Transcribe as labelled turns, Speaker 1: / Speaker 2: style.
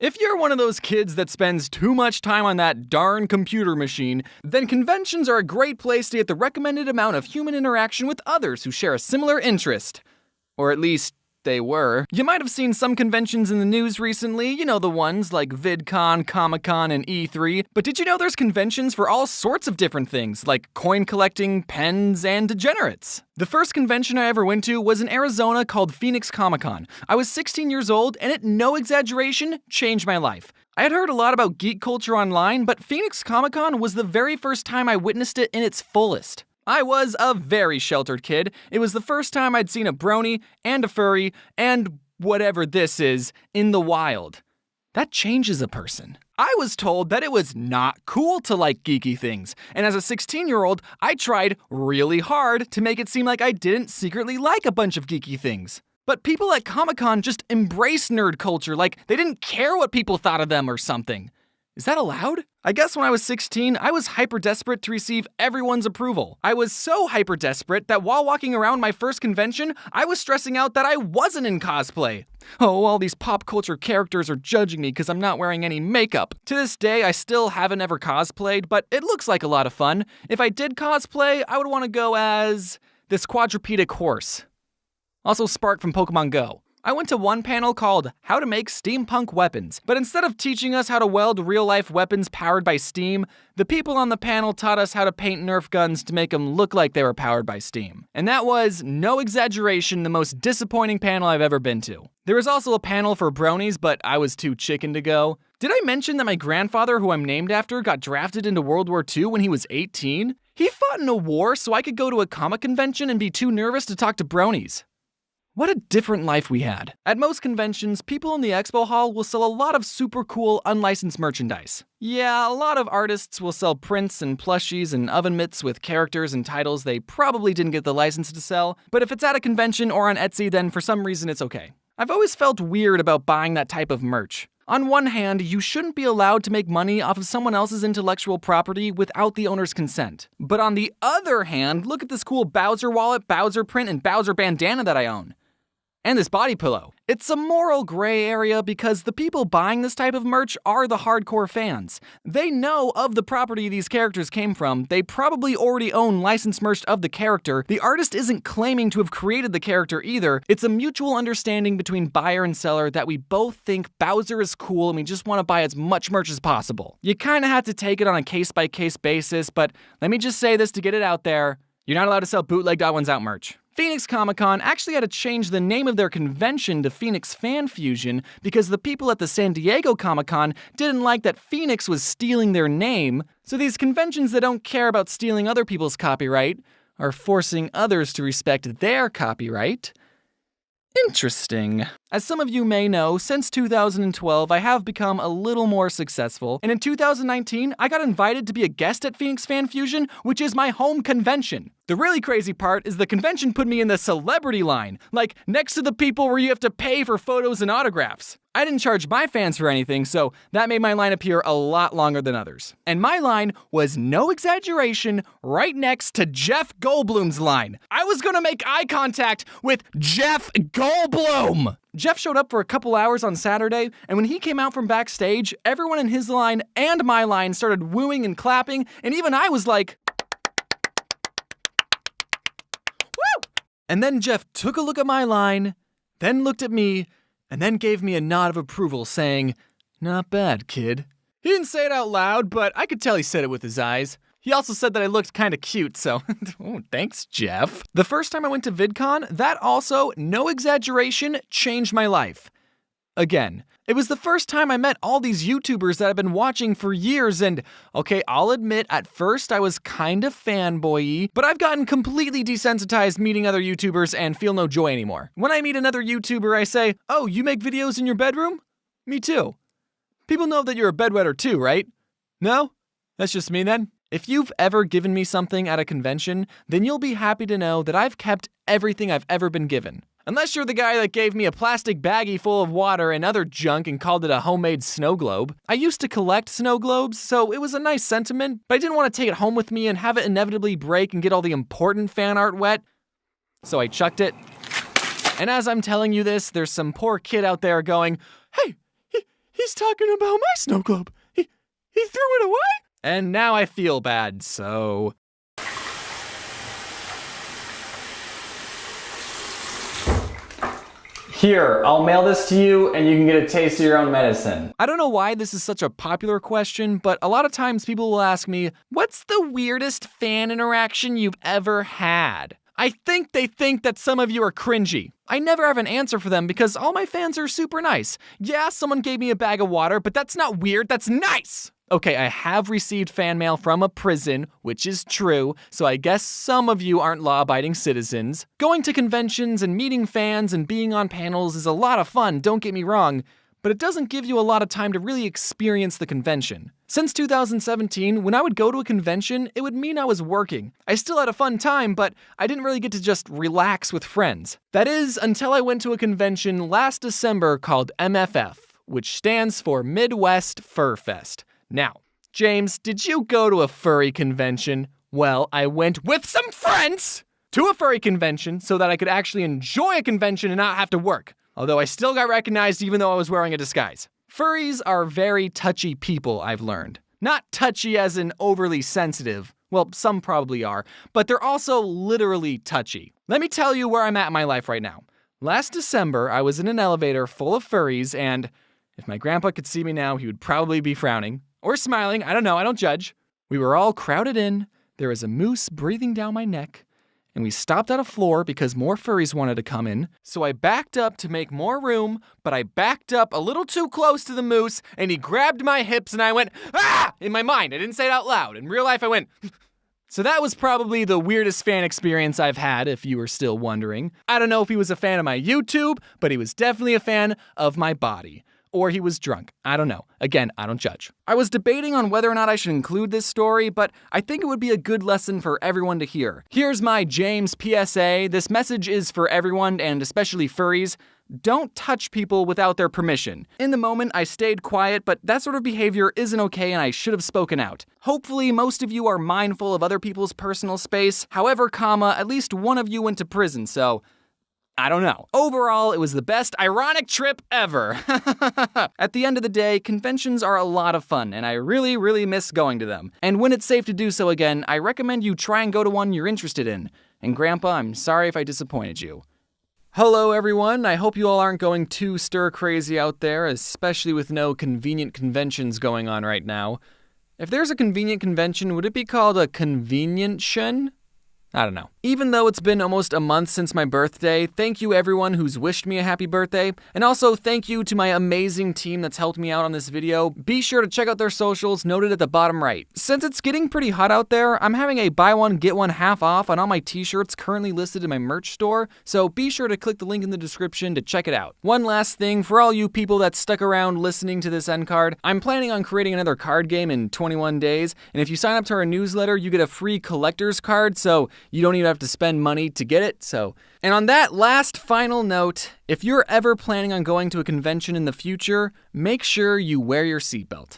Speaker 1: If you're one of those kids that spends too much time on that darn computer machine, then conventions are a great place to get the recommended amount of human interaction with others who share a similar interest. Or at least, they were. You might have seen some conventions in the news recently, you know the ones like VidCon, Comic-Con, and E3, but did you know there's conventions for all sorts of different things, like coin collecting, pens, and degenerates? The first convention I ever went to was in Arizona called Phoenix Comic-Con. I was 16 years old, and it, no exaggeration, changed my life. I had heard a lot about geek culture online, but Phoenix Comic-Con was the very first time I witnessed it in its fullest. I was a very sheltered kid. It was the first time I'd seen a brony and a furry and whatever this is in the wild. That changes a person. I was told that it was not cool to like geeky things, and as a 16-year-old, I tried really hard to make it seem like I didn't secretly like a bunch of geeky things. But people at Comic-Con just embrace nerd culture like they didn't care what people thought of them or something. Is that allowed? I guess when I was 16, I was hyper desperate to receive everyone's approval. I was so hyper desperate that while walking around my first convention, I was stressing out that I wasn't in cosplay. Oh, all these pop culture characters are judging me because I'm not wearing any makeup. To this day, I still haven't ever cosplayed, but it looks like a lot of fun. If I did cosplay, I would want to go as this quadrupedic horse. Also Spark from Pokemon Go. I went to one panel called How to Make Steampunk Weapons, but instead of teaching us how to weld real-life weapons powered by steam, the people on the panel taught us how to paint Nerf guns to make them look like they were powered by steam. And that was, no exaggeration, the most disappointing panel I've ever been to. There was also a panel for bronies, but I was too chicken to go. Did I mention that my grandfather, who I'm named after, got drafted into World War II when he was 18? He fought in a war so I could go to a comic convention and be too nervous to talk to bronies. What a different life we had. At most conventions, people in the expo hall will sell a lot of super cool unlicensed merchandise. Yeah, a lot of artists will sell prints and plushies and oven mitts with characters and titles they probably didn't get the license to sell, but if it's at a convention or on Etsy, then for some reason it's okay. I've always felt weird about buying that type of merch. On one hand, you shouldn't be allowed to make money off of someone else's intellectual property without the owner's consent. But on the other hand, look at this cool Bowser wallet, Bowser print, and Bowser bandana that I own. And this body pillow. It's a moral gray area because the people buying this type of merch are the hardcore fans. They know of the property these characters came from, they probably already own licensed merch of the character, the artist isn't claiming to have created the character either, it's a mutual understanding between buyer and seller that we both think Bowser is cool and we just want to buy as much merch as possible. You kinda have to take it on a case-by-case basis, but let me just say this to get it out there, you're not allowed to sell bootleg Ones Out merch. Phoenix Comic-Con actually had to change the name of their convention to Phoenix Fan Fusion because the people at the San Diego Comic-Con didn't like that Phoenix was stealing their name, so these conventions that don't care about stealing other people's copyright are forcing others to respect their copyright. Interesting. As some of you may know, since 2012, I have become a little more successful, and in 2019, I got invited to be a guest at Phoenix Fan Fusion, which is my home convention. The really crazy part is the convention put me in the celebrity line, like next to the people where you have to pay for photos and autographs. I didn't charge my fans for anything, so that made my line appear a lot longer than others. And my line was, no exaggeration, right next to Jeff Goldblum's line. I was gonna make eye contact with Jeff Goldblum! Jeff showed up for a couple hours on Saturday, and when he came out from backstage, everyone in his line and my line started wooing and clapping, and even I was like, woo! And then Jeff took a look at my line, then looked at me, and then gave me a nod of approval, saying, "Not bad, kid." He didn't say it out loud, but I could tell he said it with his eyes. He also said that I looked kinda cute, so oh, thanks, Jeff. The first time I went to VidCon, that also, no exaggeration, changed my life. Again, it was the first time I met all these YouTubers that I've been watching for years, and okay, I'll admit, at first I was kind of fanboy-y, but I've gotten completely desensitized meeting other YouTubers and feel no joy anymore. When I meet another YouTuber, I say, "Oh, you make videos in your bedroom? Me too." People know that you're a bedwetter too, right? No? That's just me then? If you've ever given me something at a convention, then you'll be happy to know that I've kept everything I've ever been given. Unless you're the guy that gave me a plastic baggie full of water and other junk and called it a homemade snow globe. I used to collect snow globes, so it was a nice sentiment, but I didn't want to take it home with me and have it inevitably break and get all the important fan art wet. So I chucked it. And as I'm telling you this, there's some poor kid out there going, "Hey, He's talking about my snow globe. He threw it away? And now I feel bad, so... Here, I'll mail this to you and you can get a taste of your own medicine. I don't know why this is such a popular question, but a lot of times people will ask me, what's the weirdest fan interaction you've ever had? I think they think that some of you are cringy. I never have an answer for them because all my fans are super nice. Yeah, someone gave me a bag of water, but that's not weird, that's nice! Okay, I have received fan mail from a prison, which is true, so I guess some of you aren't law-abiding citizens. Going to conventions and meeting fans and being on panels is a lot of fun, don't get me wrong, but it doesn't give you a lot of time to really experience the convention. Since 2017, when I would go to a convention, it would mean I was working. I still had a fun time, but I didn't really get to just relax with friends. That is, until I went to a convention last December called MFF, which stands for Midwest Fur Fest. Now, James, did you go to a furry convention? Well, I went with some friends to a furry convention so that I could actually enjoy a convention and not have to work. Although I still got recognized even though I was wearing a disguise. Furries are very touchy people, I've learned. Not touchy as in overly sensitive. Well, some probably are, but they're also literally touchy. Let me tell you where I'm at in my life right now. Last December, I was in an elevator full of furries and if my grandpa could see me now, he would probably be frowning. Or smiling, I don't know, I don't judge. We were all crowded in, there was a moose breathing down my neck, and we stopped at a floor because more furries wanted to come in. So I backed up to make more room, but I backed up a little too close to the moose, and he grabbed my hips and I went, ah! In my mind, I didn't say it out loud. In real life, I went, So that was probably the weirdest fan experience I've had, if you were still wondering. I don't know if he was a fan of my YouTube, but he was definitely a fan of my body. Or he was drunk. I don't know. Again, I don't judge. I was debating on whether or not I should include this story, but I think it would be a good lesson for everyone to hear. Here's my James PSA. This message is for everyone, and especially furries. Don't touch people without their permission. In the moment, I stayed quiet, but that sort of behavior isn't okay and I should have spoken out. Hopefully, most of you are mindful of other people's personal space. However, at least one of you went to prison, so... I don't know. Overall, it was the best ironic trip ever. At the end of the day, conventions are a lot of fun, and I really, really miss going to them. And when it's safe to do so again, I recommend you try and go to one you're interested in. And Grandpa, I'm sorry if I disappointed you. Hello, everyone. I hope you all aren't going too stir-crazy out there, especially with no convenient conventions going on right now. If there's a convenient convention, would it be called a convenient-tion? I don't know. Even though it's been almost a month since my birthday, thank you everyone who's wished me a happy birthday, and also thank you to my amazing team that's helped me out on this video. Be sure to check out their socials noted at the bottom right. Since it's getting pretty hot out there, I'm having a buy one get one half off on all my t-shirts currently listed in my merch store, so be sure to click the link in the description to check it out. One last thing, for all you people that stuck around listening to this end card, I'm planning on creating another card game in 21 days, and if you sign up to our newsletter, you get a free collector's card, so you don't even have to spend money to get it, And on that last final note, if you're ever planning on going to a convention in the future, make sure you wear your seatbelt.